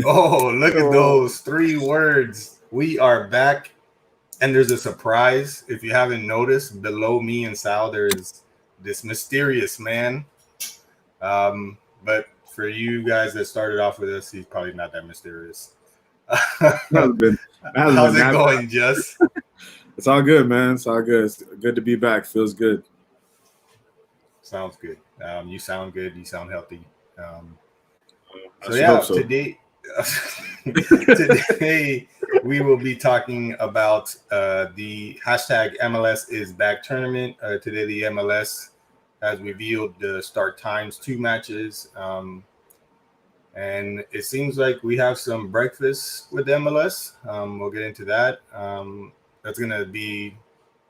Oh, look at So, those 3 words. We are back, and there's a surprise. If you haven't noticed, below me and Sal, there is this mysterious man. But for you guys that started off with us, he's probably not that mysterious. It hasn't been How's it that bad. going, Jess? It's all good, man. It's all good. It's good to be back. Feels good. Sounds good. You sound good. You sound healthy. Um, I so should hope yeah, so. today we will be talking about the hashtag MLS is back tournament. Today the MLS has revealed the start times, 2 matches, and it seems like we have some breakfast with MLS. We'll get into that. That's gonna be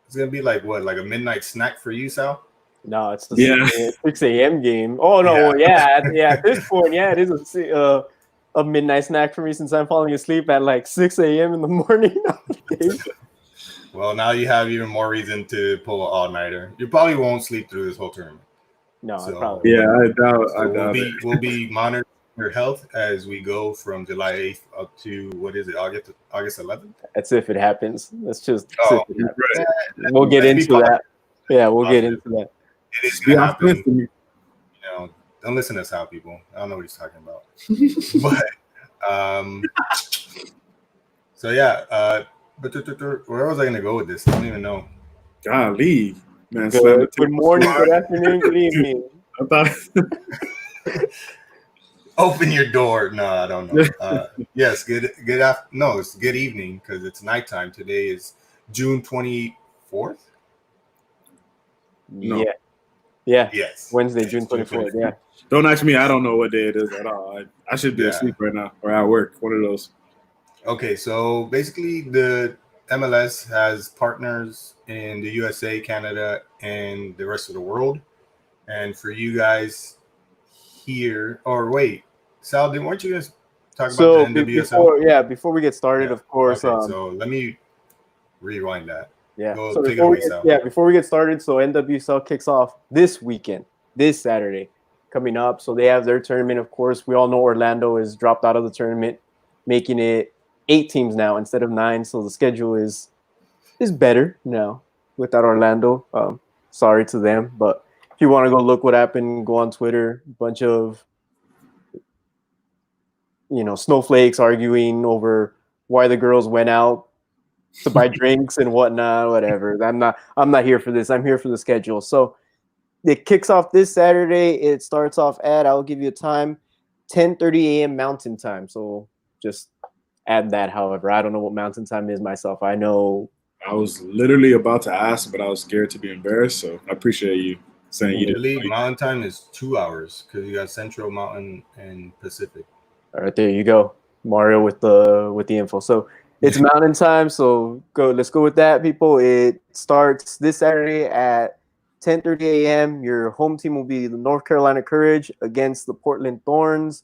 it's gonna be like what, like a midnight snack for you, Sal? no, it's the Yeah. 6 a.m. game. Oh no, Yeah. well, yeah. At this point, yeah, it is a midnight snack for me since I'm falling asleep at like 6 a.m. in the morning nowadays. Well, now you have even more reason to pull an all-nighter. You probably won't sleep through this whole tournament. No, I So, probably Yeah, won't. I so doubt it. we'll be monitoring your health as we go from July 8th up to what is it, August 11th? That's if it happens. That's just Oh, if it happens. Right. We'll get let's be into that. Yeah, we'll get positive. into that. It is Be gonna happen. optimistic. You know, don't listen to Sal, people. I don't know what he's talking about. But so yeah, but where was I gonna go with this? I don't even know. Golly, man. Slam the Good table morning, squad. good afternoon, good evening. I thought. Open your door. No, I don't know. Yes, good after. No, it's good evening because it's nighttime. Today is June 24th. No. Yeah. Yes, Wednesday, It's June 24th. Yeah. Don't ask me. I don't know what day it is at all. I should be Yeah. asleep right now or at work. One of those. Okay, so basically, the MLS has partners in the USA, Canada, and the rest of the world. And for you guys here, or wait, Sal, weren't you guys talking about So the NWSL? before we get started, Yeah. of course, Okay, so let me rewind that. yeah. Go So take it away, Sal. before we get started, so NWSL kicks off this weekend, this Saturday coming up. So they have their tournament. Of course, we all know Orlando is dropped out of the tournament, making it 8 teams now instead of 9. So the schedule is better now without Orlando. Sorry to them, but if you want to go look what happened, go on Twitter. A bunch of snowflakes arguing over why the girls went out to buy drinks and whatnot, whatever. I'm not here for this. I'm here for the schedule. So it kicks off this Saturday. It starts off at, I'll give you a time, 10:30 a.m. Mountain Time. So just add that. However, I don't know what Mountain Time is myself. I know. I was literally about to ask, but I was scared to be embarrassed. So I appreciate you saying you I didn't. believe Mountain Time is 2 hours because you got Central, Mountain, and Pacific. All right, there you go, Mario with the info. So it's Mountain Time. So let's go with that, people. It starts this Saturday at 10:30 a.m. Your home team will be the North Carolina Courage against the Portland Thorns.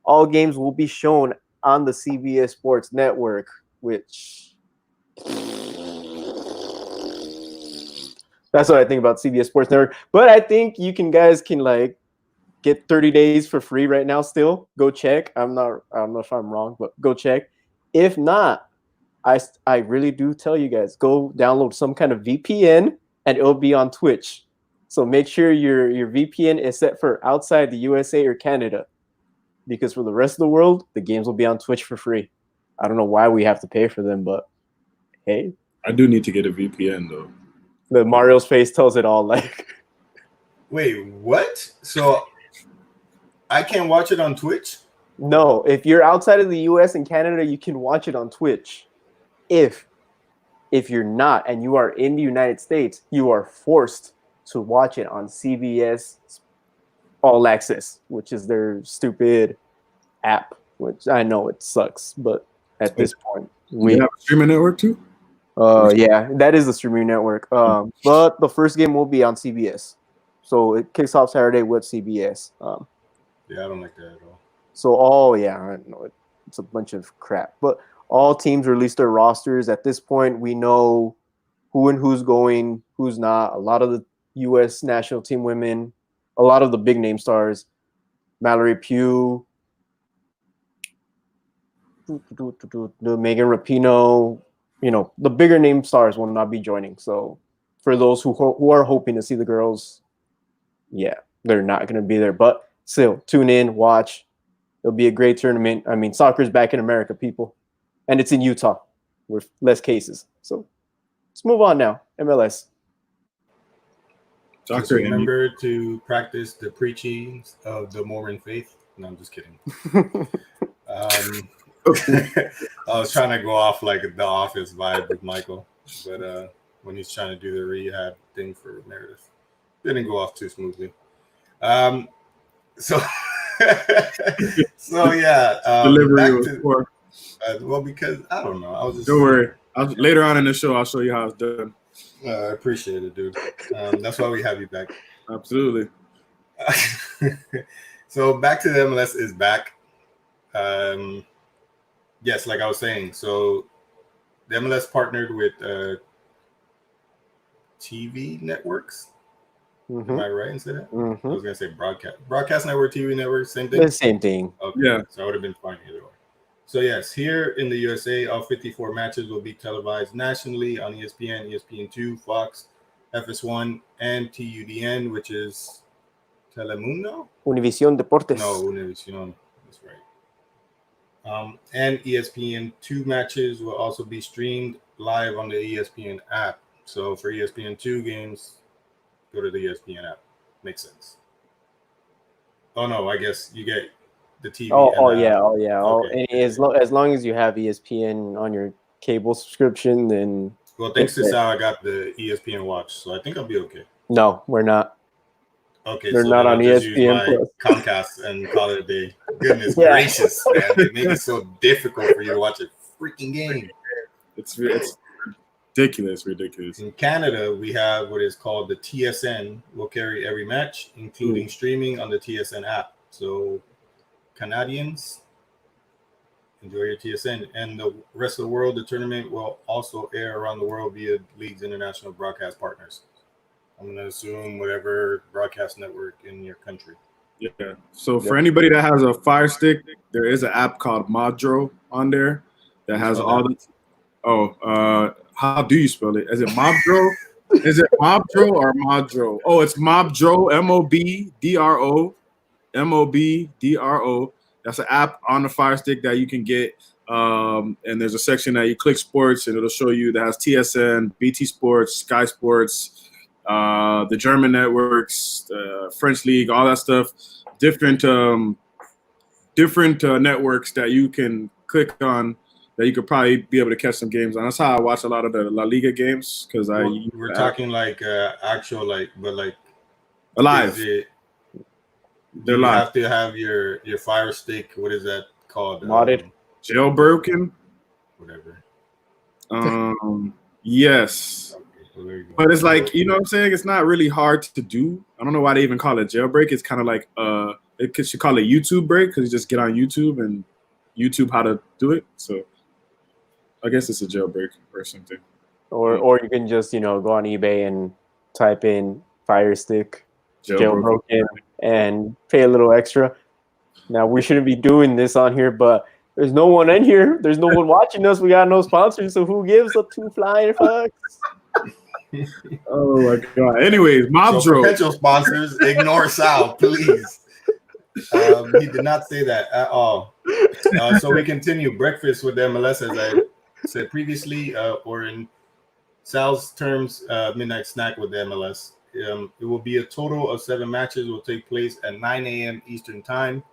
All games will be shown on the CBS Sports Network, which that's what I think about CBS Sports Network. But I think guys can like get 30 days for free right now still. Go check. I don't know if I'm wrong, but go check. If not, I really do tell you guys, go download some kind of VPN and it'll be on Twitch. So make sure your VPN is set for outside the USA or Canada, because for the rest of the world, the games will be on Twitch for free. I don't know why we have to pay for them, but hey. I do need to get a VPN though. The Mario's face tells it all. Like, wait, what? So I can't watch it on Twitch? No, if you're outside of the US and Canada, you can watch it on Twitch. If you're not and you are in the United States, you are forced to watch it on CBS All Access, which is their stupid app, which I know it sucks, but at this point, we have a streaming network too. Yeah, that is the streaming network. But the first game will be on CBS, so it kicks off Saturday with CBS. Yeah, I don't like that at all. So I know it's a bunch of crap, but all teams release their rosters. At this point, we know who and who's going, who's not. A lot of the U.S. national team women, a lot of the big name stars, Mallory Pugh, the Megan Rapinoe, the bigger name stars will not be joining. So for those who are hoping to see the girls, yeah, they're not going to be there. But still, tune in, watch. It'll be a great tournament. I mean, soccer's back in America, people, and it's in Utah with less cases. So let's move on now. MLS. Just remember to practice the preachings of the Mormon faith. No, I'm just kidding. I was trying to go off like the Office vibe with Michael, but when he's trying to do the rehab thing for Meredith, didn't go off too smoothly. So yeah. Delivery was poor. Well, because I don't know. I was just. Don't worry. Later on in the show, I'll show you how it's done. I appreciate it, dude. That's why we have you back. Absolutely. So back to the MLS is back. Yes, like I was saying. So the MLS partnered with TV networks. Mm-hmm. Am I right in saying that? Mm-hmm. I was gonna say broadcast network, TV network, same thing. The same thing. Okay. Yeah. So I would have been fine either way. So yes, here in the USA, all 54 matches will be televised nationally on ESPN, ESPN2, Fox, FS1, and TUDN, which is Telemundo? Univision Deportes. No, Univision. That's right. And ESPN2 matches will also be streamed live on the ESPN app. So for ESPN2 games, go to the ESPN app. Makes sense. Oh no, I guess you get the TV. Yeah. Okay. As long as you have ESPN on your cable subscription, then. Well, thanks to Sal, I got the ESPN Watch, so I think I'll be okay. No, we're not. Okay, they're so not on just ESPN use my Comcast and call it a day. Goodness gracious, man! They make it so difficult for you to watch a freaking game. It's ridiculous. In Canada, we have what is called the TSN. Will carry every match, including streaming on the TSN app. So, Canadians, enjoy your TSN, and the rest of the world. The tournament will also air around the world via League's international broadcast partners. I'm going to assume whatever broadcast network in your country. Yeah. So for anybody that has a Fire Stick, there is an app called Modro on there that has all the. How do you spell it? Is it Mobdro? Is it Mobdro or Modro? Oh, it's Mobdro. MOBDRO. That's an app on the Fire Stick that you can get. And there's a section that you click sports and it'll show you that has TSN, BT Sports, Sky Sports, the German networks, French League, all that stuff. Different networks that you can click on that you could probably be able to catch some games on. That's how I watch a lot of the La Liga games because we're talking like actual but live. They're live. You have to have your Fire Stick. What is that called? Modded, jailbroken, whatever. Yes. But it's like, you know what I'm saying? It's not really hard to do. I don't know why they even call it jailbreak. It's kind of like it should call it YouTube break because you just get on YouTube and YouTube how to do it. So I guess it's a jailbreak or something. Or you can just, go on eBay and type in Fire Stick jailbroken and pay a little extra. Now we shouldn't be doing this on here, but there's no one in here. There's no one watching us. We got no sponsors, so who gives a two flying fucks? Oh my god. Anyways, Mobdro. Potential sponsors, ignore Sal, please. He did not say that at all. So we continue breakfast with the MLS, as I said previously, or in Sal's terms, midnight snack with the MLS. It will be a total of 7 matches. Will take place at 9 a.m. Eastern time.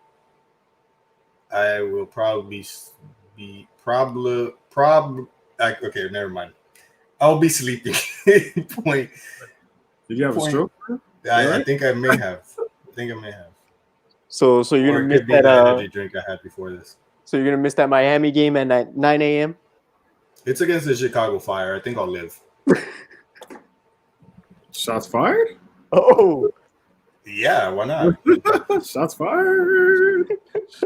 I will probably be okay, never mind. I'll be sleeping. Point. Did you have a stroke? I think I may have. So you're gonna miss that energy drink I had before this. So you're gonna miss that Miami game at 9 a.m. It's against the Chicago Fire. I think I'll live. Shots fired? Oh. Yeah, why not? Shots fired.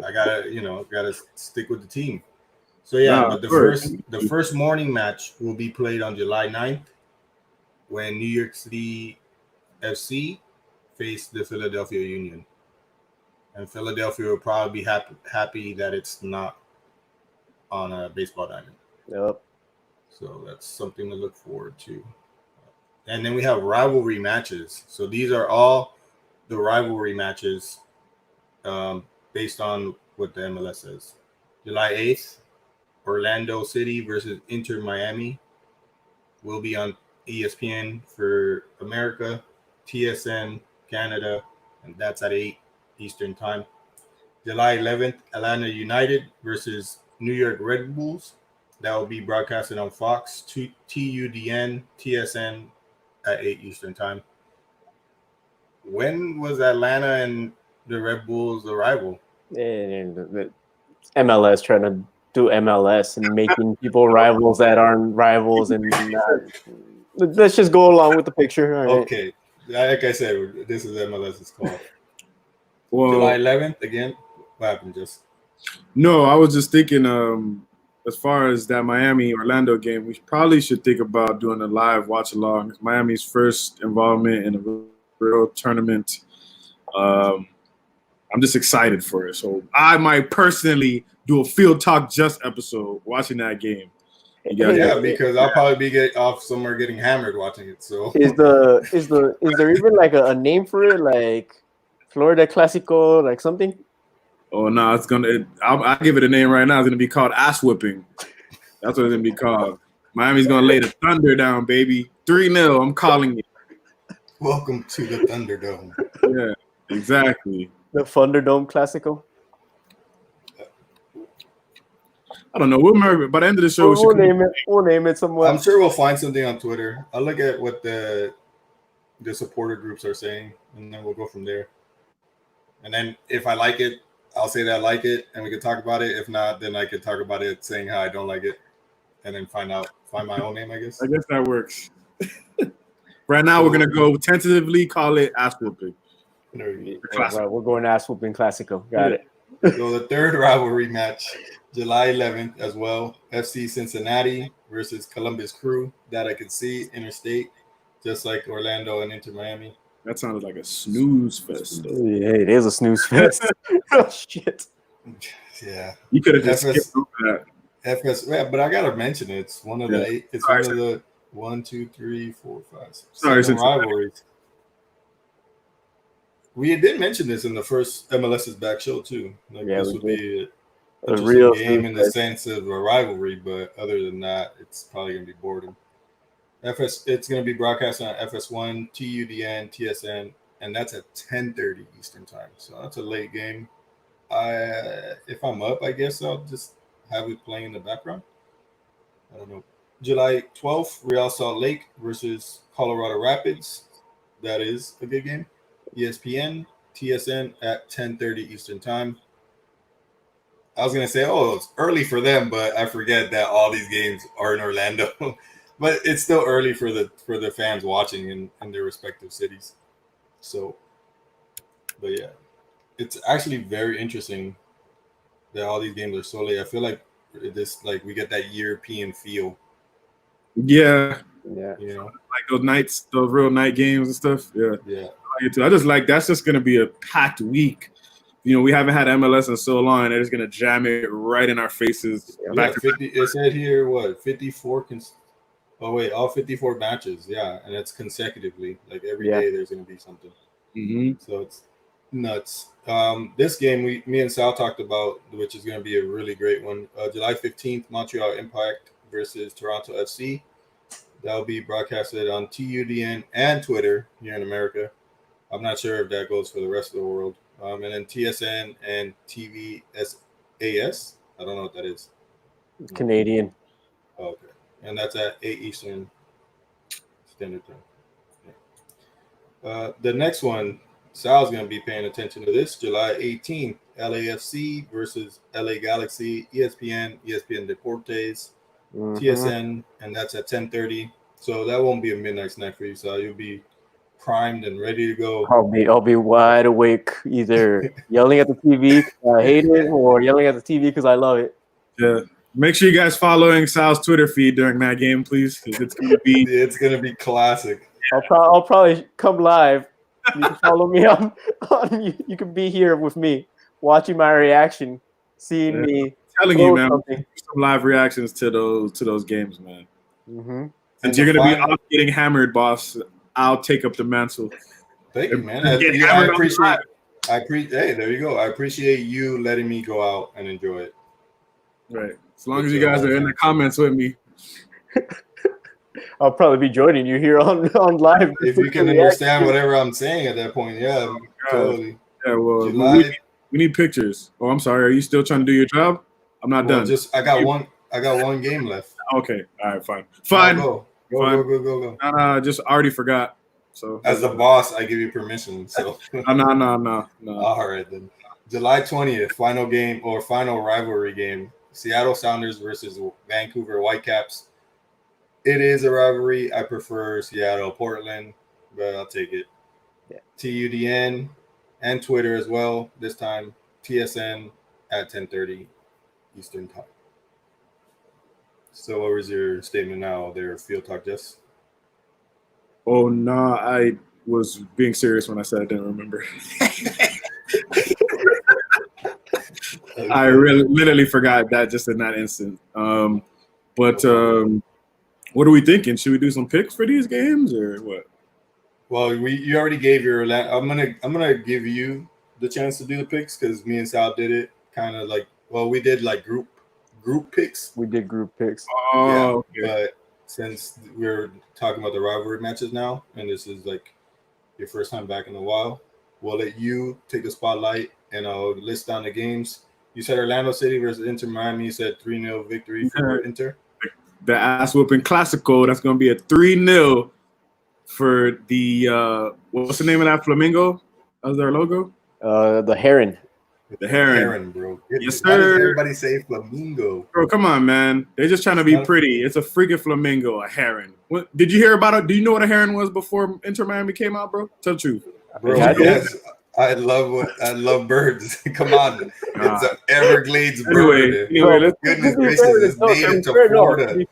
I gotta stick with the team. So yeah, but the first morning match will be played on July 9th when New York City FC face the Philadelphia Union. And Philadelphia will probably be happy that it's not on a baseball diamond. Yep. So that's something to look forward to. And then we have rivalry matches. So these are all the rivalry matches based on what the MLS says. July 8th, Orlando City versus Inter Miami will be on ESPN for America, TSN Canada, and that's at 8 Eastern Time. July 11th, Atlanta United versus New York Red Bulls. That will be broadcasted on Fox, TUDN, TSN at 8 Eastern Time. When was Atlanta and the Red Bulls a rival? And the MLS trying to do MLS and making people rivals that aren't rivals, and let's just go along with the picture. All right. Okay, like I said, this is MLS's call. Well, July 11th again. What happened? Just no, I was just thinking. As far as that Miami Orlando game, we probably should think about doing a live watch along. It's Miami's first involvement in a real tournament. I'm just excited for it. So I might personally do a Field Talk Just episode watching that game. yeah, because I'll probably be off somewhere getting hammered watching it. So is there even like a name for it, like Florida Classico, like something? Oh no, I'll give it a name right now. It's gonna be called ass whipping. That's what it's gonna be called. Miami's gonna lay the thunder down, baby. 3-0. I'm calling it. Welcome to the Thunderdome. Yeah, exactly. The Thunderdome Classico. I don't know. We'll remember by the end of the show. We'll name it. We'll name it somewhere. I'm sure we'll find something on Twitter. I'll look at what the supporter groups are saying, and then we'll go from there. And then if I like it, I'll say that I like it, and we can talk about it. If not, then I could talk about it saying how I don't like it, and then find my own name, I guess. I guess that works. Right now, we're gonna go tentatively call it ass whooping. Right, we're going ass whooping Classico. Got it. So the third rivalry match, July 11th as well, FC Cincinnati versus Columbus Crew. That I could see interstate, just like Orlando and Inter Miami. That sounded like a snooze fest. Yeah, it is a snooze fest. Oh, shit. Yeah. You could have just skipped over that. FS, yeah, but I gotta mention it. It's one of the 8. It's one of the 1, 2, 3, 4, 5, 7 rivalries. We did mention this in the first MLS's back show too. Like this would be a real game in the sense of a rivalry, but other than that, it's probably gonna be boring. It's gonna be broadcast on FS1, TUDN, TSN, and that's at 10:30 Eastern Time. So that's a late game. If I'm up, I guess I'll just have it playing in the background. I don't know. July 12th, Real Salt Lake versus Colorado Rapids. That is a good game. ESPN, TSN at 10:30 Eastern Time. I was gonna say, it's early for them, but I forget that all these games are in Orlando. But it's still early for the fans watching in their respective cities. So, but yeah, it's actually very interesting that all these games are so late. I feel like we get that European feel. Yeah. You know, like those real night games and stuff. Yeah. Yeah. I just like that's just gonna be a packed week. You know, we haven't had MLS in so long, and they're just gonna jam it right in our faces. Yeah, 50. It said here 54. All 54 matches. Yeah, and it's consecutively. Like every day, there's gonna be something. Mm-hmm. So it's nuts. This game me and Sal talked about, which is gonna be a really great one. July 15th, Montreal Impact versus Toronto FC. That'll be broadcasted on TUDN and Twitter here in America. I'm not sure if that goes for the rest of the world. And then TSN and TVSAS. I don't know what that is. It's Canadian. Okay. And that's at 8 Eastern Standard Time. Yeah. The next one, Sal's going to be paying attention to this. July 18th, LAFC versus LA Galaxy, ESPN Deportes, TSN, and that's at 10:30. So that won't be a midnight snack for you, Sal. You'll be primed and ready to go. I'll be wide awake, either yelling at the TV because I hate it, or yelling at the TV because I love it. Yeah. Make sure you guys following Sal's Twitter feed during that game, please, because it's gonna be classic. I'll probably come live. You can follow me on you can be here with me, watching my reaction, seeing me telling you, man, something. some live reactions to those games, man. Mm-hmm. Since you're gonna be off getting hammered, boss, I'll take up the mantle. Thank you, man. I appreciate. Hey, there you go. I appreciate you letting me go out and enjoy it. Right. As long as you guys are in the comments with me. I'll probably be joining you here on live. If you can understand whatever I'm saying at that point, yeah, totally. Yeah, well, we need pictures. Oh, I'm sorry. Are you still trying to do your job? I'm not done. I got one game left. Okay. All right. Fine. Go. No. Just already forgot. So as the boss, I give you permission. So no. All right then. July 20th, final game or final rivalry game. Seattle Sounders versus Vancouver Whitecaps. It is a rivalry. I prefer Seattle, Portland, but I'll take it. Yeah. TUDN and Twitter as well. This time, TSN at 10:30 Eastern Time. So, what was your statement now there, FieldTalk, Jess? Oh, no, I was being serious when I said I didn't remember. Okay. I literally forgot that just in that instant. What are we thinking? Should we do some picks for these games or what? Well, you already gave your. I'm gonna give you the chance to do the picks because me and Sal did it kind of like. Well, we did like group picks. We did group picks. Oh, yeah, okay. But since we're talking about the rivalry matches now, and this is like your first time back in a while, we'll let you take the spotlight, and I'll list down the games. You said Orlando City versus Inter Miami. You said 3-0 victory for Inter. The ass whooping Classico. That's going to be a 3-0 for the what's the name of that flamingo? That was their logo. The Heron. The Heron, bro. Yes, sir. Why does everybody say flamingo? Bro, come on, man. They're just trying to be pretty. It's a freaking flamingo, a heron. What did you hear about it? Do you know what a heron was before Inter Miami came out, bro? Tell the truth. Bro, yes. I love birds. Come on. It's an Everglades bird. Anyway, goodness gracious, it's native to Florida. To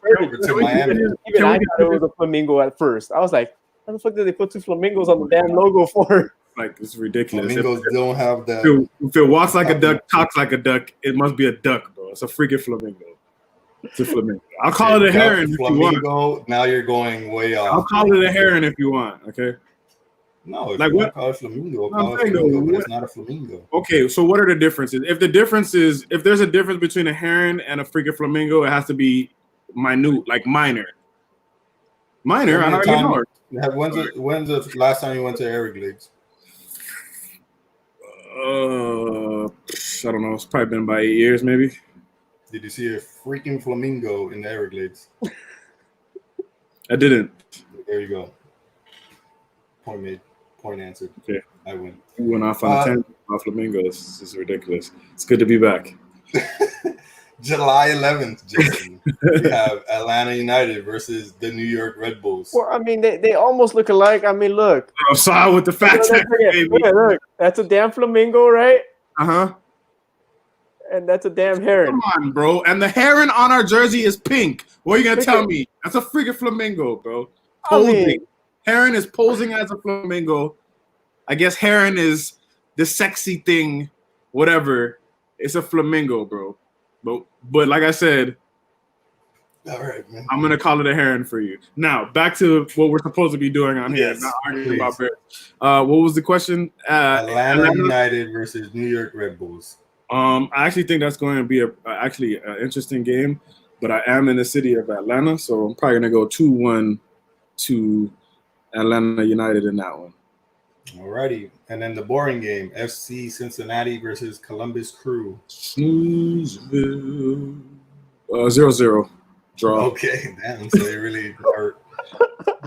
Miami. Even I thought it was a flamingo at first. I was like, how the fuck did they put two flamingos on the damn logo for? Like, it's ridiculous. Flamingos don't have that. If it walks like a duck, talks like a duck, it must be a duck, bro. It's a freaking flamingo. It's a flamingo. I'll call it a heron if you want. Now you're going way off. I'll call it a heron if you want, okay? No, if you call it flamingo, but it's not a flamingo. Okay, so what are the differences? If there's a difference between a heron and a freaking flamingo, it has to be minute, like minor. Minor, I already know. When's the last time you went to Everglades? I don't know. It's probably been about 8 years, maybe. Did you see a freaking flamingo in the Everglades? I didn't. There you go. Point made. Point answered. Okay. I win. You went off on a tangent about flamingos. This is ridiculous. It's good to be back. July 11th, Jason. We have Atlanta United versus the New York Red Bulls. Well, I mean, they almost look alike. I mean, look. I'm sorry with the fact check, baby. Yeah, look. That's a damn flamingo, right? Uh-huh. And that's a damn heron. Come on, bro. And the heron on our jersey is pink. What are you going to tell me? That's a freaking flamingo, bro. Posing. Heron is posing as a flamingo. I guess heron is the sexy thing, whatever. It's a flamingo, bro. But like I said, all right, man. I'm gonna call it a heron for you. Now back to what we're supposed to be doing on here. Yes, not arguing about bears. What was the question? Atlanta United versus New York Red Bulls. I actually think that's going to be actually an interesting game. But I am in the city of Atlanta, so I'm probably gonna go 2-1 to Atlanta United in that one. Alrighty, and then the boring game: FC Cincinnati versus Columbus Crew. 0-0 draw. Okay, damn. So you really are.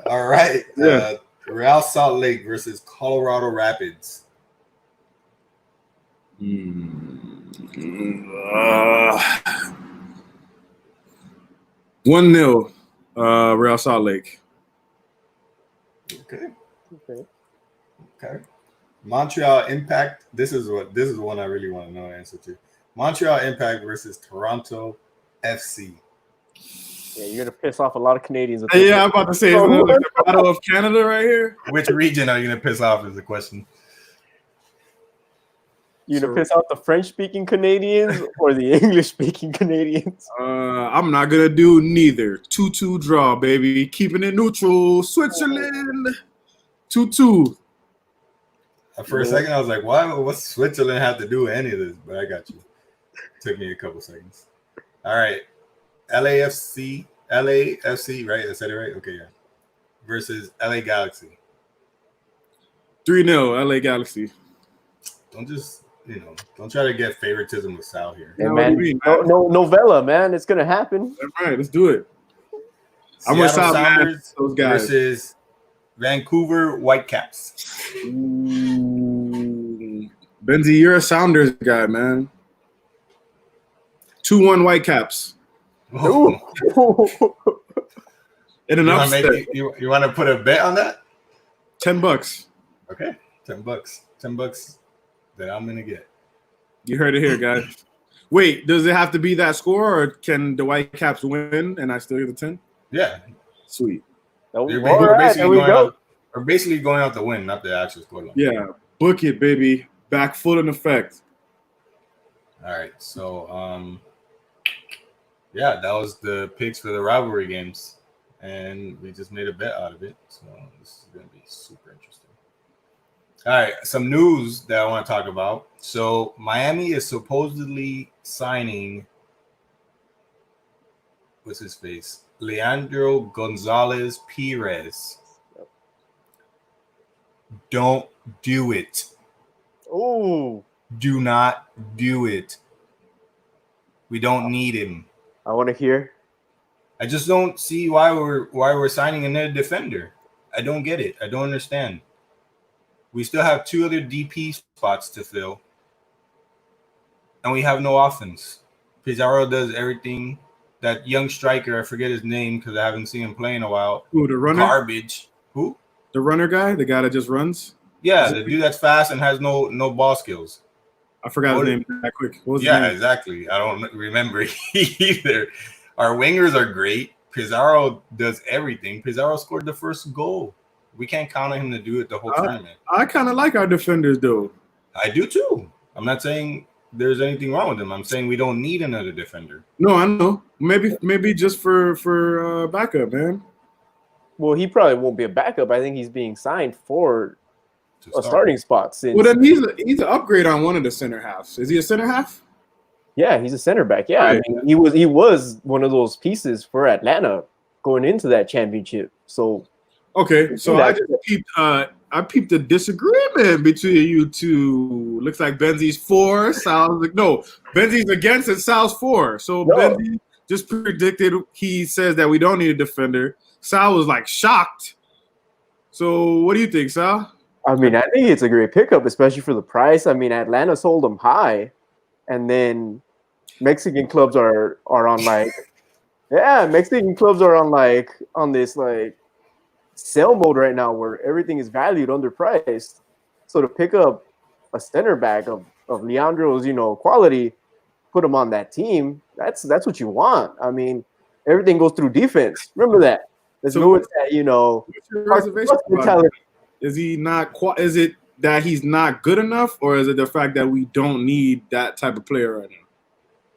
All right. Yeah. Real Salt Lake versus Colorado Rapids. 1-0, Real Salt Lake. Okay. Montreal Impact. This is one I really want to know the answer to. Montreal Impact versus Toronto FC. Yeah, you're gonna piss off a lot of Canadians. Yeah, I'm about to say, isn't it like the Battle of Canada right here? Which region are you gonna piss off is the question. You So- gonna piss off the French-speaking Canadians or the English-speaking Canadians? I'm not gonna do neither. 2-2 draw, baby. Keeping it neutral. Switzerland. 2-2. For a second, I was like, "Why? What's Switzerland have to do with any of this?" But I got you. Took me a couple seconds. All right, LAFC, right? I said it right. Okay, yeah. Versus LA Galaxy. 3-0, LA Galaxy. Don't just don't try to get favoritism with Sal here. Hey, Now, what do man, you mean, no novella, man. It's gonna happen. All right, let's do it. I'm with Seattle Sal, man. Sounders Those guys. versus Vancouver Whitecaps. Ooh. Benzy, you're a Sounders guy, man. 2-1 Whitecaps. Ooh. In an upset. You want to put a bet on that? $10. Okay, $10. $10 that I'm gonna get. You heard it here, guys. Wait, does it have to be that score, or can the Whitecaps win and I still get the 10? Yeah, Sweet. All we're right, there we go. basically going out the win, not the actual scoreline. Yeah, book it, baby. Back foot in effect. All right, so yeah, that was the picks for the rivalry games, and we just made a bet out of it. So this is gonna be super interesting. All right, some news that I want to talk about. So Miami is supposedly signing, what's his face? Leandro Gonzalez Perez. Don't do it. Ooh, Do not do it. We don't need him. I want to hear. I just don't see why we're signing another defender. I don't get it. I don't understand. We still have 2 other DP spots to fill, and we have no offense. Pizarro does everything. That young striker, I forget his name because I haven't seen him play in a while. Who, the runner? Garbage. Who? The runner guy? The guy that just runs? Yeah, the dude that's fast and has no ball skills. I forgot his name that quick. What was his Yeah, name? exactly. I don't remember either. Our wingers are great. Pizarro does everything. Pizarro scored the first goal. We can't count on him to do it the whole tournament. I kind of like our defenders, though. I do too. I'm not saying there's anything wrong with him. I'm saying we don't need another defender. No, I know. Maybe just for backup, man. Well, he probably won't be a backup. I think he's being signed for a starting spot. Since Well, then he's an upgrade on one of the center halves. Is he a center half? yeah, he's a center back. Yeah, Right. I mean, he was one of those pieces for Atlanta going into that championship. So Okay, so I peeped the disagreement between you two. Looks like Benzy's 4. Sal's like, no, Benzy's against and Sal's 4. So No. Benzy just predicted. He says that we don't need a defender. Sal was like shocked. So what do you think, Sal? I mean, I think it's a great pickup, especially for the price. I mean, Atlanta sold him high, and then Mexican clubs are on like, yeah, Mexican clubs are on this like sell mode right now where everything is valued underpriced. So to pick up a center back of Leandro's, quality, put him on that team, that's what you want. I mean, everything goes through defense. Remember that. Let's go with that, What's your reservation about mentality. it? Is he not? Is it that he's not good enough, or is it the fact that we don't need that type of player right now?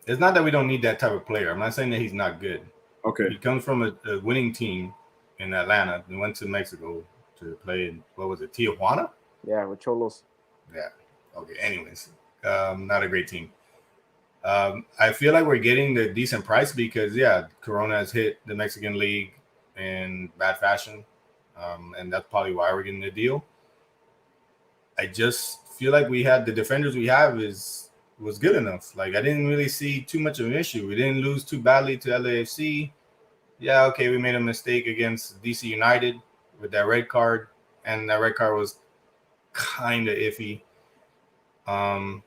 It's not that we don't need that type of player. I'm not saying that he's not good. Okay. He comes from a winning team in Atlanta and went to Mexico to play in, what was it, Tijuana? Yeah, with Cholos. Yeah. Okay. Anyways, not a great team. I feel like we're getting the decent price because, yeah, Corona has hit the Mexican League in bad fashion, and that's probably why we're getting the deal. I just feel like the defenders we have was good enough. Like, I didn't really see too much of an issue. We didn't lose too badly to LAFC. Yeah, okay, we made a mistake against DC United with that red card, and that red card was kind of iffy. I'd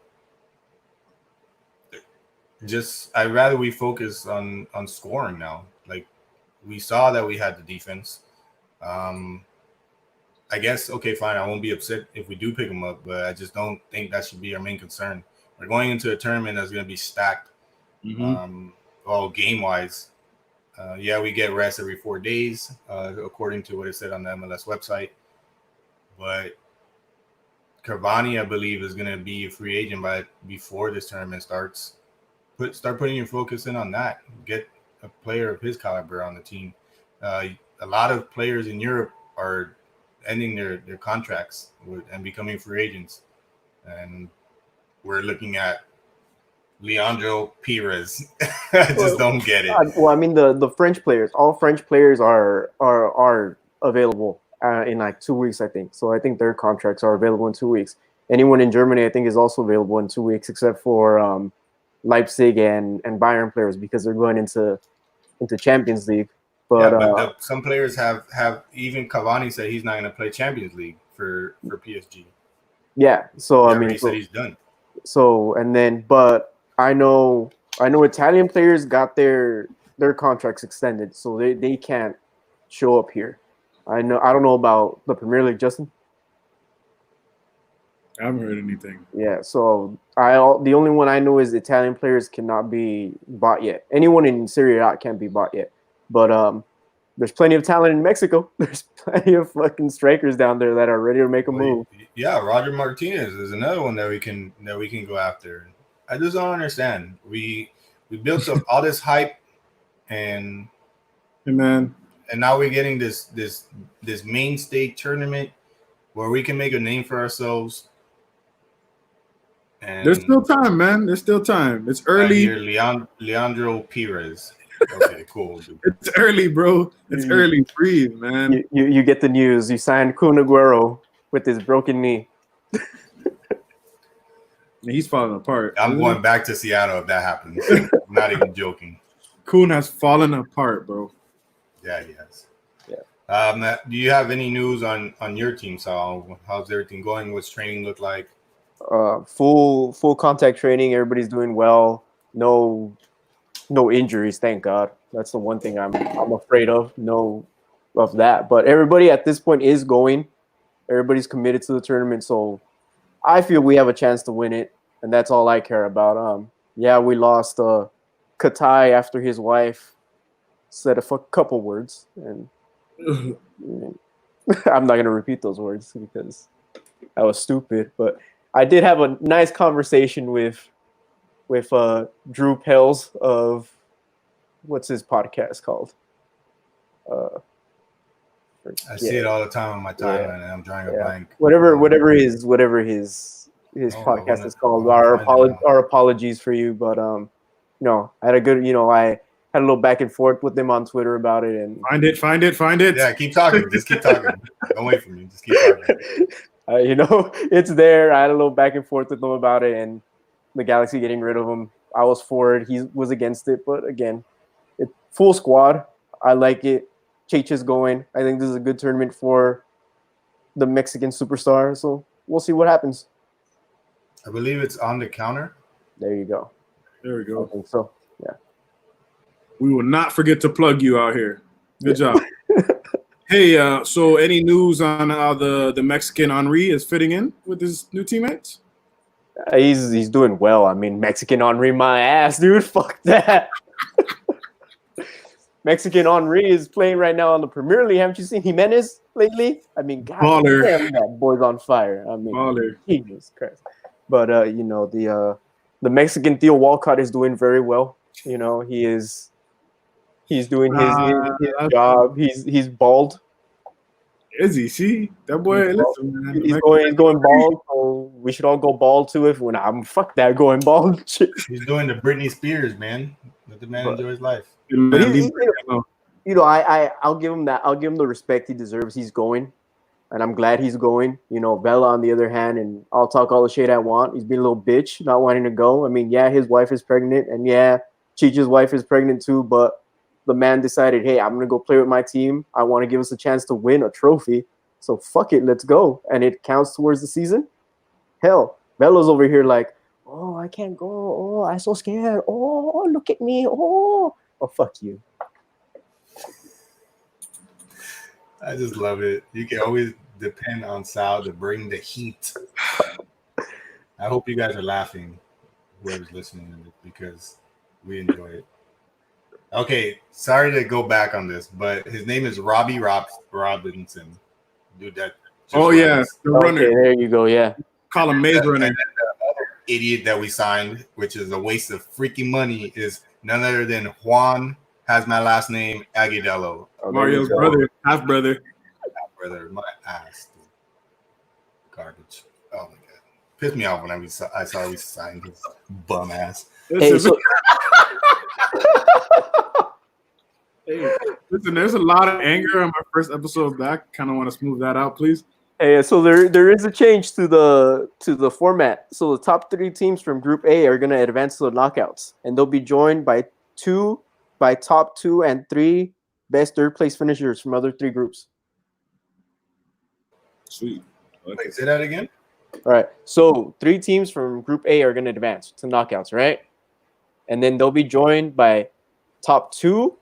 rather we focus on scoring now. Like, we saw that we had the defense. I guess, okay, fine, I won't be upset if we do pick them up, but I just don't think that should be our main concern. We're going into a tournament that's going to be stacked, game-wise. Yeah, we get rest every 4 days, according to what it said on the MLS website. But Cavani, I believe, is going to be a free agent before this tournament starts. Start putting your focus in on that. Get a player of his caliber on the team. A lot of players in Europe are ending their contracts and becoming free agents, and we're looking at Leandro Pires. I just don't get it. Well, I mean the French players, all French players are available in like 2 weeks, I think. So I think their contracts are available in 2 weeks. Anyone in Germany, I think, is also available in 2 weeks, except for Leipzig and Bayern players because they're going into Champions League. But some players have even Cavani said he's not going to play Champions League for PSG. Yeah, so I mean, he said he's done. So and then, but I know Italian players got their contracts extended, so they can't show up here. I don't know about the Premier League, Justin. I haven't heard anything. Yeah, so the only one I know is Italian players cannot be bought yet. Anyone in Serie A can't be bought yet. But there's plenty of talent in Mexico. There's plenty of fucking strikers down there that are ready to make a move. Yeah, Roger Martinez is another one that we can go after. I just don't understand. We built up all this hype, and now we're getting this main state tournament where we can make a name for ourselves. And there's still time, man. There's still time. It's early. Leandro Pires. Okay, cool. Dude. It's early, bro. It's early. Breathe, man. You get the news. You signed Kun Aguero with his broken knee. He's falling apart. I'm going back to Seattle if that happens. I'm not even joking. Kun has fallen apart, bro. Yeah, he has. Yeah. Do you have any news on your team, Sal? How's everything going? What's training look like? Full contact training. Everybody's doing well. No injuries, thank God. That's the one thing I'm afraid of. No of that. But everybody at this point is going. Everybody's committed to the tournament, so I feel we have a chance to win it, and that's all I care about. Yeah, we lost Katai after his wife said a couple words, and I'm not gonna repeat those words because that was stupid. But I did have a nice conversation with Drew Pels of what's his podcast called? I see it all the time on my timeline, and I'm drawing a blank. Whatever his podcast is called. Our apologies for you, but I had a good, I had a little back and forth with them on Twitter about it, and find it. Yeah, keep talking. Just keep talking. Don't wait for me. Just keep talking. It's there. I had a little back and forth with them about it, and the Galaxy getting rid of him. I was for it. He was against it, but again, full squad. I like it. Cheech is going. I think this is a good tournament for the Mexican superstar. So we'll see what happens. I believe it's on the counter. There you go. There we go. I think so. Yeah. We will not forget to plug you out here. Good job. Hey, so any news on how the Mexican Henry is fitting in with his new teammates? He's doing well. I mean, Mexican Henry, my ass, dude. Fuck that. Mexican Henry is playing right now on the Premier League. Haven't you seen Jimenez lately? I mean, God damn, that boy's on fire. I mean, baller. Jesus Christ. But the Mexican Theo Walcott is doing very well. He's doing his job. He's bald. Is he? See that boy? Listen, man. He's going bald. So we should all go bald too. When I'm fuck that going bald. He's doing the Britney Spears, man. Let the man enjoy his life. But I'll give him that. I'll give him the respect he deserves. He's going, and I'm glad he's going. Vela on the other hand, and I'll talk all the shit I want. He's being a little bitch, not wanting to go. I mean, yeah, his wife is pregnant, and yeah, Chicha's wife is pregnant too. But the man decided, hey, I'm gonna go play with my team. I want to give us a chance to win a trophy. So fuck it, let's go. And it counts towards the season. Hell, Vela's over here like, oh, I can't go. Oh, I'm so scared. Oh, look at me. Oh, fuck you. I just love it. You can always depend on Sal to bring the heat. I hope you guys are laughing, whoever's listening to it, because we enjoy it. Okay, sorry to go back on this, but his name is Robbie Robinson. Dude, that. Oh, yeah. The runner. Okay, there you go. Yeah. column Maze And running. then the other idiot that we signed, which is a waste of freaking money, is none other than Juan. Has my last name Aguidello. Oh, there Mario's you go. brother, half brother. Brother, my ass, dude. Garbage. Oh my god, pissed me off when I saw we signed his bum ass. Hey, so Hey, listen, there's a lot of anger on my first episode back. Kind of want to smooth that out, please. hey, so there is a change to the format. So the top 3 teams from Group A are gonna advance to the knockouts, and they'll be joined by top 2 and 3 best third place finishers from other 3 groups. Sweet. Wait, say that again. All right. So 3 teams from Group A are gonna advance to knockouts, right? And then they'll be joined by top 2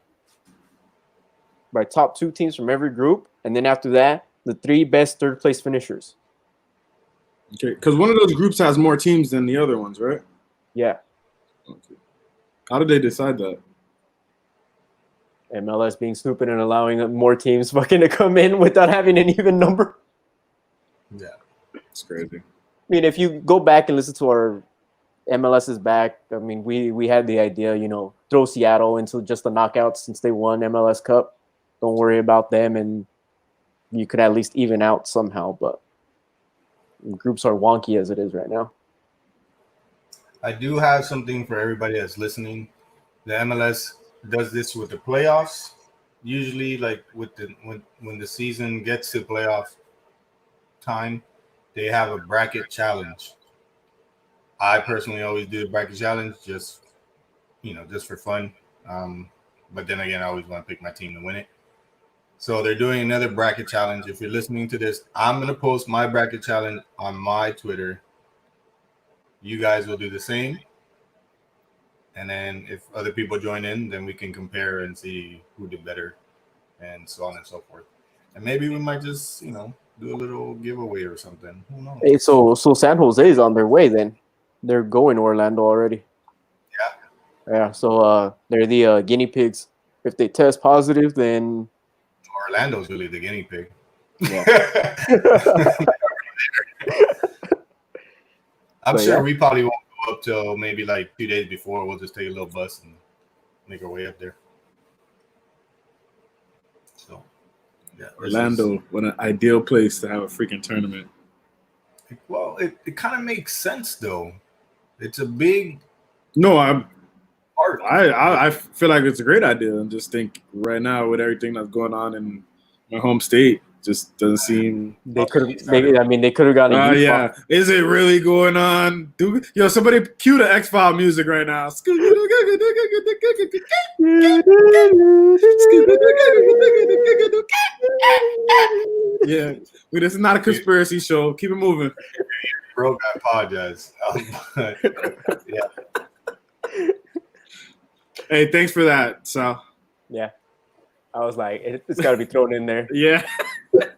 teams from every group, and then after that, the 3 best third place finishers. Okay, because one of those groups has more teams than the other ones, right? Yeah. Okay. How did they decide that? MLS being stupid and allowing more teams fucking to come in without having an even number. Yeah, It's crazy. I mean, if you go back and listen to our MLS is back, I mean, we had the idea, throw Seattle into just the knockouts since they won MLS Cup. Don't worry about them, and you could at least even out somehow. But groups are wonky as it is right now. I do have something for everybody that's listening. The MLS does this with the playoffs. Usually, like when the season gets to playoff time, they have a bracket challenge. I personally always do the bracket challenge just for fun. But then again, I always want to pick my team to win it. So they're doing another bracket challenge. If you're listening to this, I'm going to post my bracket challenge on my Twitter. You guys will do the same. And then if other people join in, then we can compare and see who did better and so on and so forth. And maybe we might just, do a little giveaway or something. Who knows? Hey, so San Jose is on their way then. They're going to Orlando already. Yeah, so they're the guinea pigs. If they test positive, then Orlando's really the guinea pig. yeah. I'm So, sure yeah. we probably won't go up till maybe like 2 days before. We'll just take a little bus and make our way up there. So, yeah. Orlando, what an ideal place to have a freaking tournament. Well, it kind of makes sense though. It's a big No, part. I feel like it's a great idea. And just think right now with everything that's going on in my home state, just doesn't seem. They could have gotten a youth Yeah. Is it really going on? Yo, somebody cue the X-File music right now. Yeah, this is not a conspiracy show. Keep it moving. Broke, I apologize. Yeah. Hey, thanks for that, Sal. Yeah. I was like, it's got to be thrown in there. Yeah. There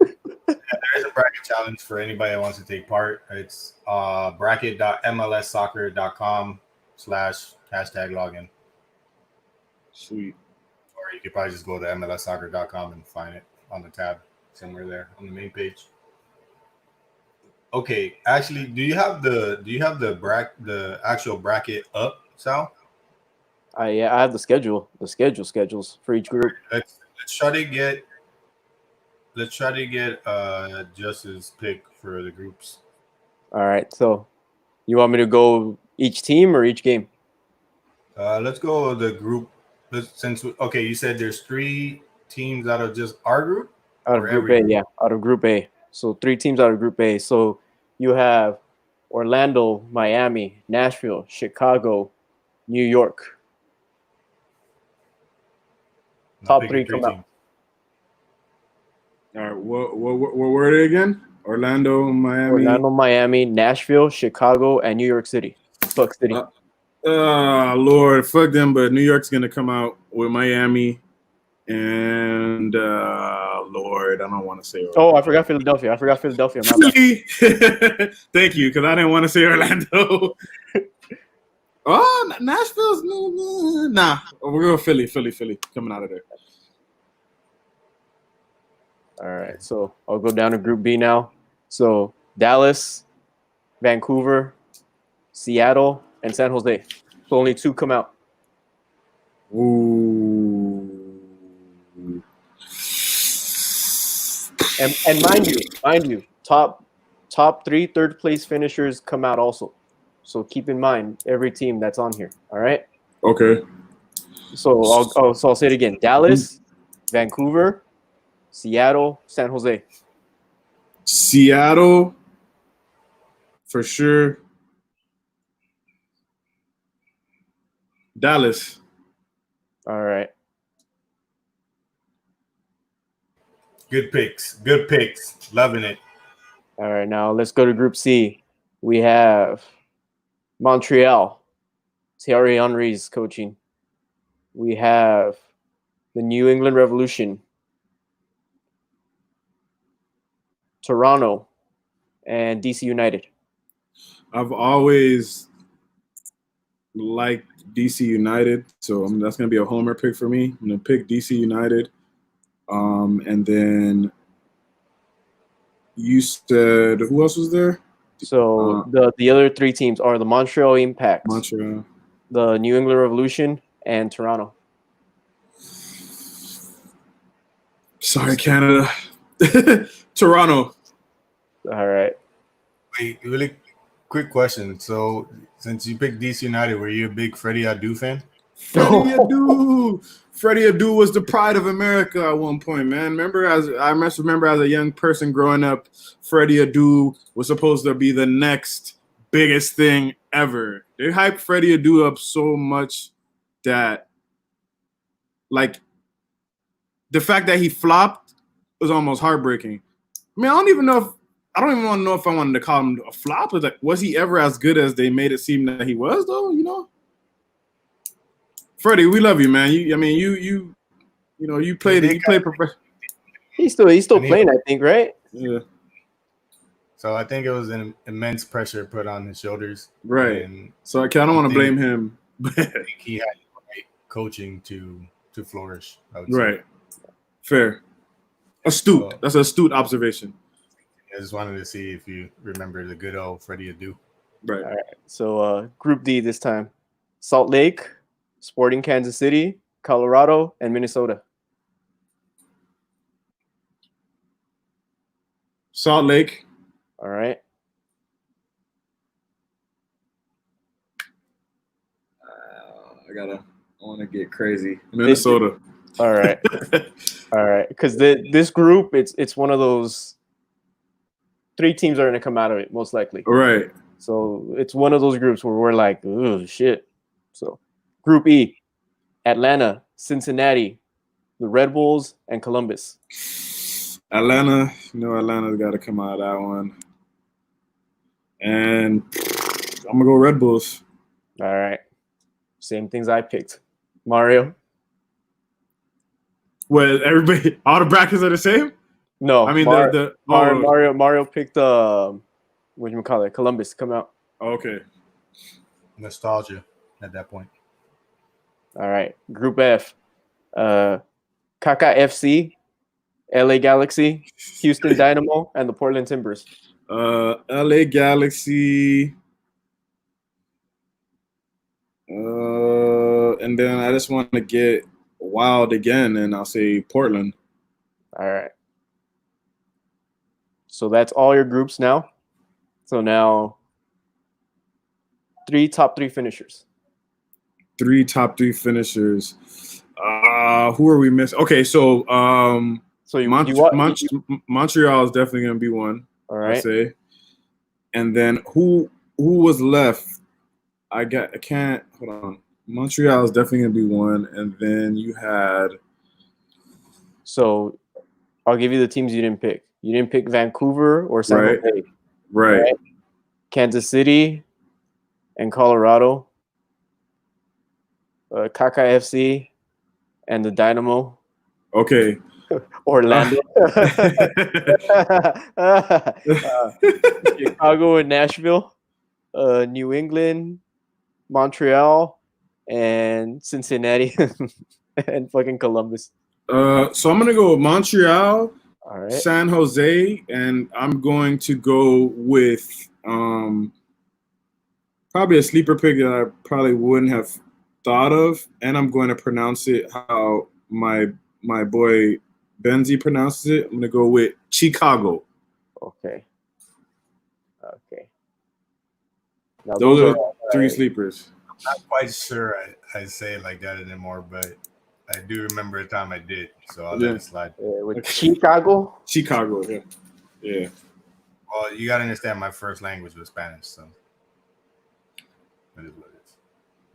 is a bracket challenge for anybody that wants to take part. It's bracket.mlssoccer.com/#login. Sweet. Or you could probably just go to mlssoccer.com and find it on the tab somewhere there on the main page. Okay, actually, do you have the actual bracket up, Sal? I have the schedules for each group. Let's try to get Just's pick for the groups. All right. So you want me to go each team or each game? Let's go the group. You said there's 3 teams out of just our group. Out of Group A, yeah. Out of Group A. So 3 teams out of Group A. So you have Orlando, Miami, Nashville, Chicago, New York. Top 3 come out. All right, what were they again? Orlando, Miami, Nashville, Chicago, and New York City. Fuck City. Lord, fuck them. But New York's gonna come out with Miami, and Lord, I don't want to say Orlando. Oh, I forgot Philadelphia. My bad. Thank you, because I didn't want to say Orlando. Oh, Nashville's nah. We're going Philly coming out of there. All right, so I'll go down to Group B now. So Dallas, Vancouver, Seattle, and San Jose. So only 2 come out. Ooh. And mind you, top 3 third place finishers come out also. So keep in mind every team that's on here. All right. Okay. So I'll say it again: Dallas, Vancouver, Seattle, San Jose. Seattle, for sure. Dallas. All right. Good picks. Good picks. Loving it. All right. Now let's go to Group C. We have Montreal. Thierry Henry's coaching. We have the New England Revolution, Toronto, and DC United. I've always liked DC United, so that's going to be a homer pick for me. I'm going to pick DC United. And then you said, who else was there? So the other 3 teams are the Montreal Impact, Montreal, the New England Revolution, and Toronto. Sorry, Canada. Toronto. All right. Wait, really quick question. So, since you picked DC United, were you a big Freddie Adu fan? Freddie Adu. Freddie Adu was the pride of America at one point, man. I remember as a young person growing up, Freddie Adu was supposed to be the next biggest thing ever. They hyped Freddie Adu up so much that, like, the fact that he flopped was almost heartbreaking. I mean, I don't even want to know if I wanted to call him a flop. It's like, was he ever as good as they made it seem that he was, though? You know, Freddie, we love you, man. You played professional. He's still playing, I think, right? Yeah. So I think it was an immense pressure put on his shoulders. Right. And so I don't want to blame him. I think he had the right coaching to flourish. I would say. Right. Fair. Astute. That's an astute observation. I just wanted to see if you remember the good old Freddie Adu. Right. All right. So Group D this time: Salt Lake, Sporting Kansas City, Colorado, and Minnesota. Salt Lake. All right. I want to get crazy. Minnesota. All right. All right. Because this group, it's one of those 3 teams are going to come out of it, most likely. Right. So it's one of those groups where we're like, oh, shit. So Group E: Atlanta, Cincinnati, the Red Bulls, and Columbus. Atlanta. Atlanta's got to come out of that one. And I'm going to go Red Bulls. All right. Same things I picked. Mario? Well, everybody, all the brackets are the same? No. I mean, Mario picked Columbus come out. Okay. Nostalgia at that point. All right. Group F: KKFC, LA Galaxy, Houston Dynamo, and the Portland Timbers. LA Galaxy. And then I just want to get wild again, and I'll say Portland. All right. So that's all your groups now. So now top three finishers. 3 top 3 finishers. Who are we missing? Okay, so Montreal is definitely going to be one. All right. I say. And then who was left? I can't hold on. Montreal is definitely going to be one, and then you had. So I'll give you the teams you didn't pick. You didn't pick Vancouver or San Jose. Right. Kansas City and Colorado. KKFC and the Dynamo. Okay. Orlando. Chicago and Nashville. New England, Montreal, and Cincinnati, and fucking Columbus. So I'm gonna go with Montreal, all right, San Jose, and I'm going to go with Probably a sleeper pick that I probably wouldn't have thought of, and I'm going to pronounce it how my boy Benzy pronounces it. I'm going to go with Chicago. Okay. Now Those are all three right. sleepers. I'm not quite sure I say it like that anymore, but I do remember a time I did, so I'll let it slide. With Chicago. Chicago, yeah. Well, you gotta understand, my first language was Spanish, so it is what it is,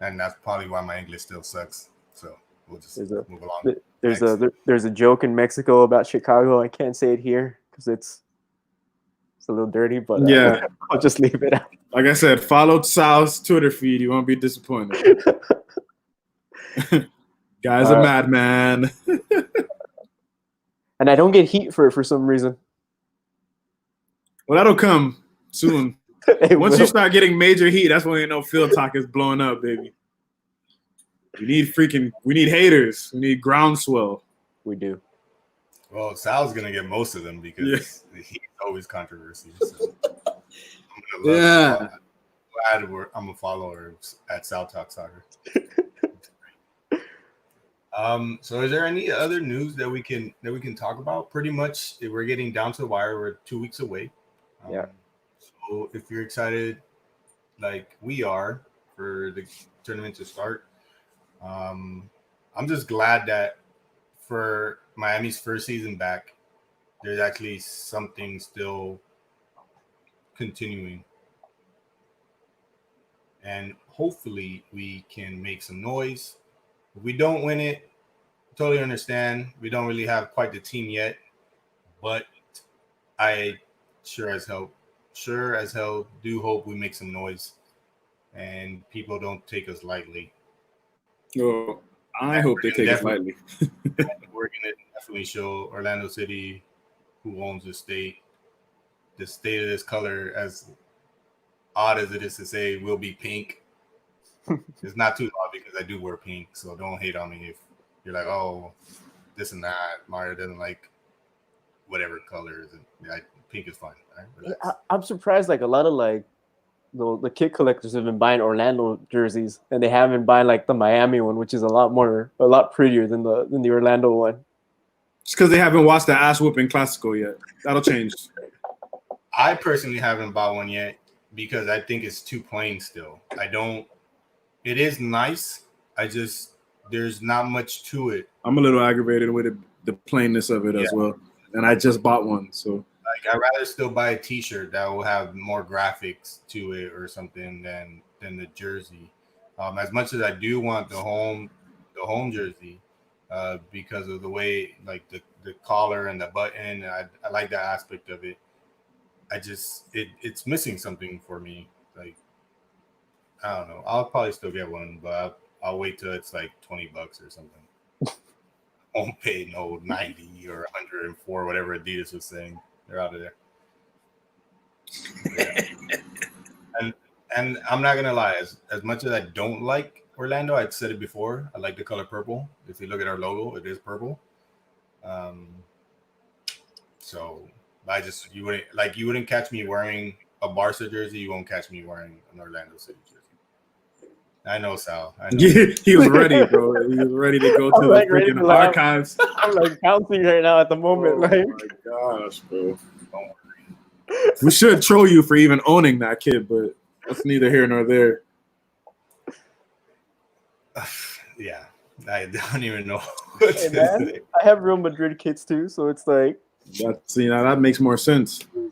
and that's probably why my English still sucks. So we'll just move along. There's a joke in Mexico about Chicago. I can't say it here because it's a little dirty, but yeah, I'll just leave it out. Like I said, follow Sal's Twitter feed. You won't be disappointed. Guy's a madman. And I don't get heat for it for some reason. Well, that'll come soon. Once you start getting major heat, that's when you know FieldTalk is blowing up, baby. We need haters. We need groundswell. We do. Well, Sal's gonna get most of them because he's always controversy. So I'm glad I'm a follower at Sal Talk Soccer. So is there any other news that we can talk about? Pretty much, we're getting down to the wire. We're 2 weeks away. So if you're excited, like we are, for the tournament to start, I'm just glad that for Miami's first season back, there's actually something still continuing. And hopefully we can make some noise. If we don't win it, totally understand. We don't really have quite the team yet, but I sure as hell do hope we make some noise and people don't take us lightly. Well, I hope they take us lightly. We're going to definitely show Orlando City who owns the state of this color, as odd as it is to say, will be pink. It's not too odd because I do wear pink, so don't hate on me if you're like, oh, this and that. Mario doesn't like whatever colors. Pink is fine. Right? I'm surprised, like a lot of like the kit collectors have been buying Orlando jerseys, and they haven't been buying like the Miami one, which is a lot prettier than the Orlando one. It's because they haven't watched the ass whooping Classico yet. That'll change. I personally haven't bought one yet because I think it's too plain still. It is nice. There's not much to it. I'm a little aggravated with the plainness of it as well. And I just bought one, so. Like, I'd rather still buy a T-shirt that will have more graphics to it or something than the jersey. As much as I do want the home jersey, because of the way, like the collar and the button, I like that aspect of it. It's missing something for me. Like, I don't know. I'll probably still get one, but I'll wait till it's like $20 or something. Won't pay no 90 or 104, whatever Adidas was saying. They're out of there. Yeah. And I'm not gonna lie, as much as I don't like Orlando, I'd said it before, I like the color purple. If you look at our logo, it is purple. So you wouldn't catch me wearing a Barca jersey. You won't catch me wearing an Orlando City jersey. I know, Sal. I know. He was ready, bro. He was ready to go to the freaking archives. I'm like counting right now at the moment. Oh my gosh, bro. We should troll you for even owning that kid, but that's neither here nor there. Yeah, I don't even know. Hey, man, I have Real Madrid kits too, so it's like that makes more sense. But you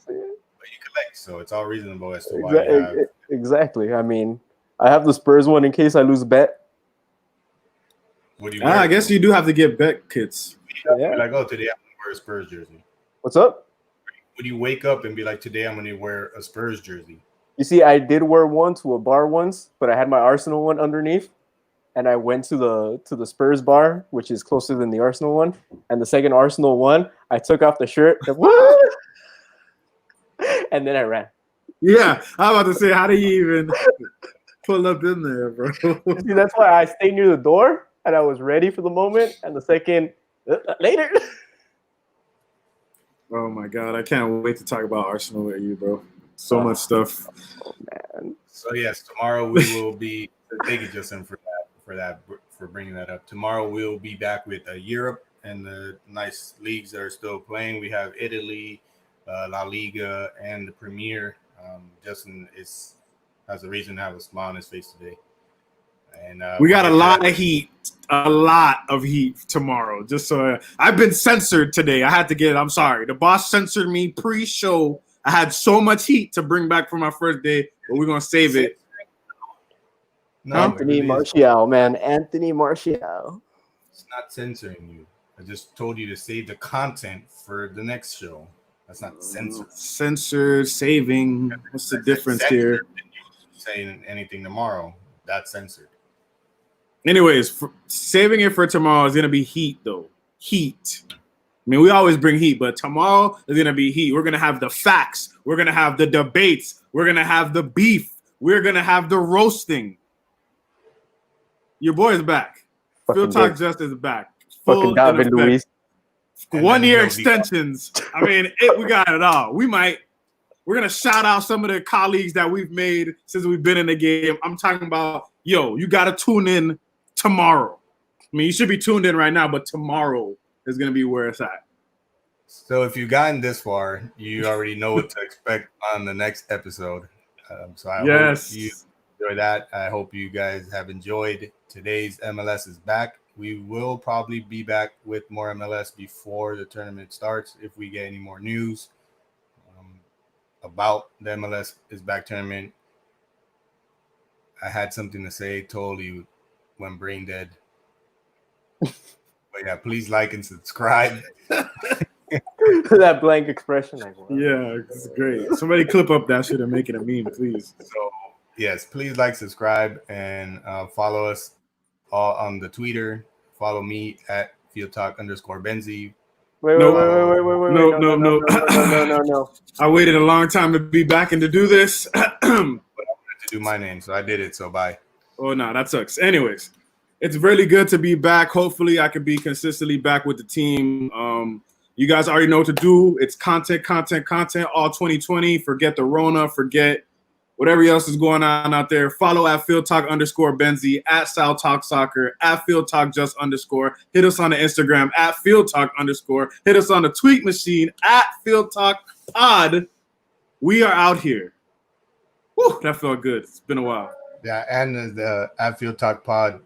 collect, so it's all reasonable as to why you have. Exactly. I mean, I have the Spurs one in case I lose a bet. What do you wear? I guess you do have to get bet kits. Yeah. Like, oh, today I'm gonna wear a Spurs jersey. What's up? Would you wake up and be like, today I'm gonna wear a Spurs jersey? You see, I did wear one to a bar once, but I had my Arsenal one underneath, and I went to the Spurs bar, which is closer than the Arsenal one. And the second Arsenal one, I took off the shirt, and then I ran. Yeah, I'm about to say, how do you even pull up in there, bro? See, that's why I stayed near the door, and I was ready for the moment. And the second later. Oh my God, I can't wait to talk about Arsenal with you, bro. So much stuff. Oh man. So yes, tomorrow we will be. Thank you, Justin, for bringing that up. Tomorrow we'll be back with Europe and the nice leagues that are still playing. We have Italy, La Liga, and the Premier. Justin has a reason to have a smile on his face today. And we got a lot of heat tomorrow. Just so I've been censored today. I had to get it. I'm sorry. The boss censored me pre-show. I had so much heat to bring back for my first day, but we're gonna save it. No, Anthony Martial, man. Anthony Martial. It's not censoring you. I just told you to save the content for the next show. That's not censored. Censored, saving. What's the difference here? Saying anything tomorrow, that's censored. Anyways, saving it for tomorrow is going to be heat, though. Heat. I mean, we always bring heat, but tomorrow is going to be heat. We're going to have the facts. We're going to have the debates. We're going to have the beef. We're going to have the roasting. Your boy is back. FieldTalk Just is back. Fucking David Luiz. 1 year extensions. I mean, we got it all. We're going to shout out some of the colleagues that we've made since we've been in the game. I'm talking about, you got to tune in tomorrow. I mean, you should be tuned in right now, but tomorrow is going to be where it's at. So if you've gotten this far, you already know what to expect on the next episode. So I hope you enjoy that. I hope you guys have enjoyed today's MLS is back. We will probably be back with more MLS before the tournament starts if we get any more news about the MLS is back tournament. I had something to say, totally went brain dead. But yeah, please like and subscribe. That blank expression. Yeah, it's great. Somebody clip up that shit and make it a meme, please. So yes, please like, subscribe, and follow us all on the Twitter. Follow me at FieldTalk_Benzy. Wait. No. I waited a long time to be back and to do this. But I wanted to do my name, so I did it. So bye. Oh no, that sucks. Anyways, it's really good to be back. Hopefully, I can be consistently back with the team. You guys already know what to do. It's content all 2020. Forget the Rona. Forget whatever else is going on out there. Follow at FieldTalk_Benzy, at SalTalk Soccer, at FieldTalk Just _. Hit us on the Instagram at FieldTalk _. Hit us on the tweet machine at FieldTalk Pod. We are out here. Whew, that felt good. It's been a while. Yeah, and the at FieldTalk Pod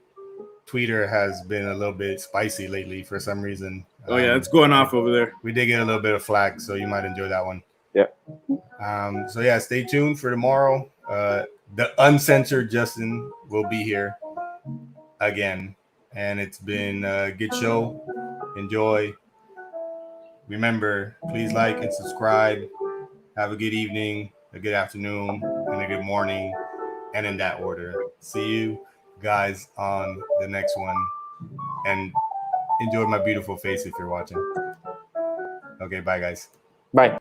Twitter has been a little bit spicy lately for some reason. Oh yeah, it's going off over there. We did get a little bit of flack, so you might enjoy that one. Yeah. So yeah, stay tuned for tomorrow. The uncensored Justin will be here again, and it's been a good show. Enjoy. Remember, please like and subscribe. Have a good evening, a good afternoon, and a good morning, and in that order. See you guys on the next one, and enjoy my beautiful face if you're watching. Okay, bye guys. Bye.